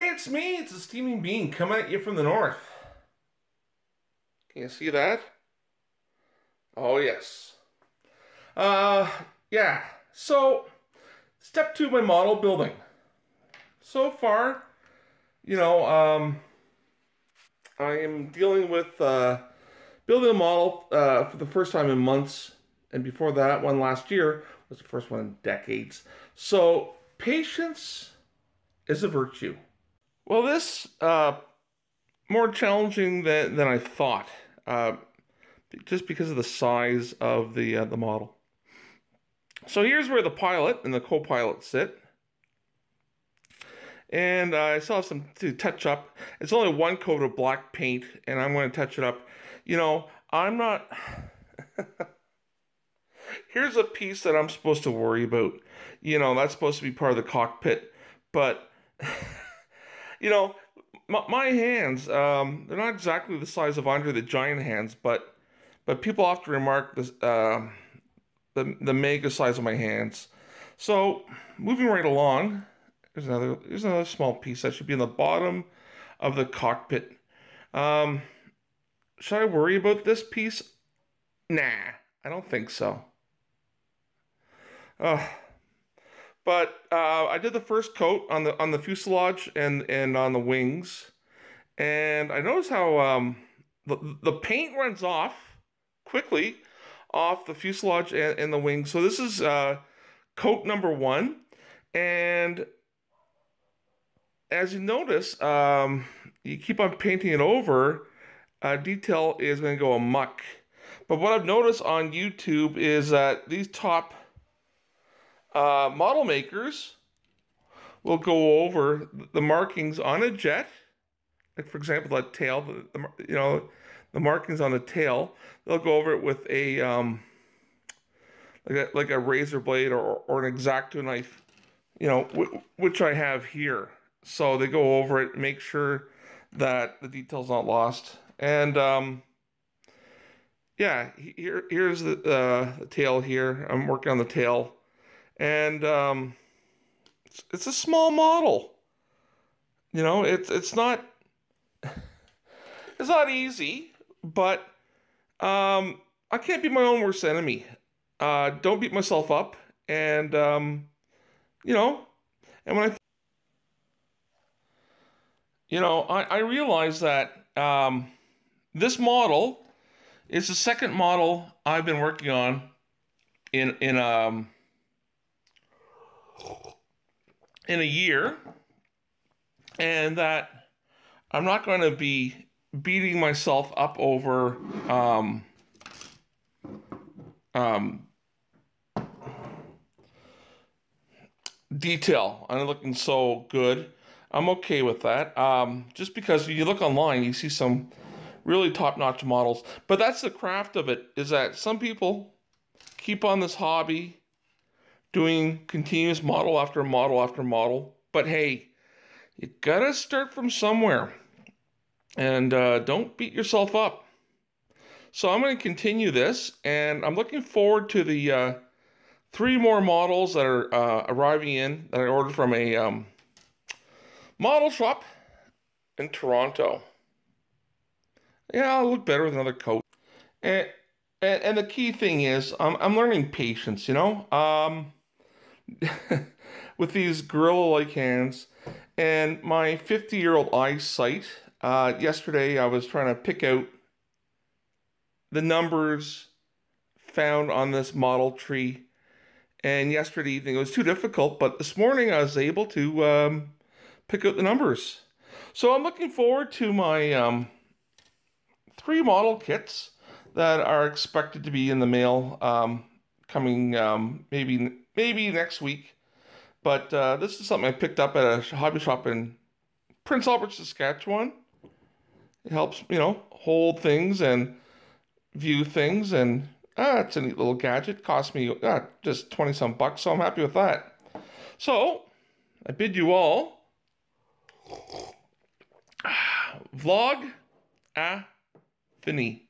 It's me, it's a steaming bean coming at you from the north. Can you see that? Oh yes. Uh yeah. So step two, my model building. So far, I am dealing with building a model for the first time in months, and before that one last year was the first one in decades. So patience is a virtue. Well, this more challenging than I thought, just because of the size of the model. So here's where the pilot and the co-pilot sit, and I still have some to touch up. It's only one coat of black paint, and I'm going to touch it up. I'm not. Here's a piece that I'm supposed to worry about. That's supposed to be part of the cockpit, but my hands, they're not exactly the size of Andre the Giant hands, but people often remark this, the mega size of my hands. So moving right along, there's another small piece that should be in the bottom of the cockpit. Should I worry about this piece? Nah, I don't think so. But I did the first coat on the fuselage and on the wings, and I noticed how the paint runs off quickly off the fuselage and the wings. So this is coat number one, and as you notice, you keep on painting it over, detail is going to go amok. But what I've noticed on YouTube is that these top model makers will go over the markings on a jet, like for example that tail, the markings on the tail. They'll go over it with a like a razor blade or an X-Acto knife, which I have here. So they go over it, make sure that the detail's not lost. And yeah, here's the tail here. I'm working on the tail. And it's a small model. It's not easy, but I can't be my own worst enemy. Don't beat myself up, and and when I realize that this model is the second model I've been working on in a year, and that I'm not going to be beating myself up over detail. I'm looking so good. I'm okay with that. Just because you look online, you see some really top-notch models. But that's the craft of it, is that some people keep on this hobby doing continuous model after model after model. But hey, you gotta start from somewhere. And don't beat yourself up. So I'm going to continue this, and I'm looking forward to the 3 more models that are arriving in that I ordered from a model shop in Toronto. Yeah, I'll look better with another coat. And the key thing is, I'm learning patience, with these gorilla-like hands and my 50-year-old eyesight. Yesterday, I was trying to pick out the numbers found on this model tree, and yesterday evening it was too difficult, but this morning I was able to pick out the numbers. So I'm looking forward to my 3 model kits that are expected to be in the mail coming maybe next week. But this is something I picked up at a hobby shop in Prince Albert, Saskatchewan. It helps, hold things and view things, and it's a neat little gadget. Cost me just 20-some bucks, so I'm happy with that. So I bid you all vlog à fini.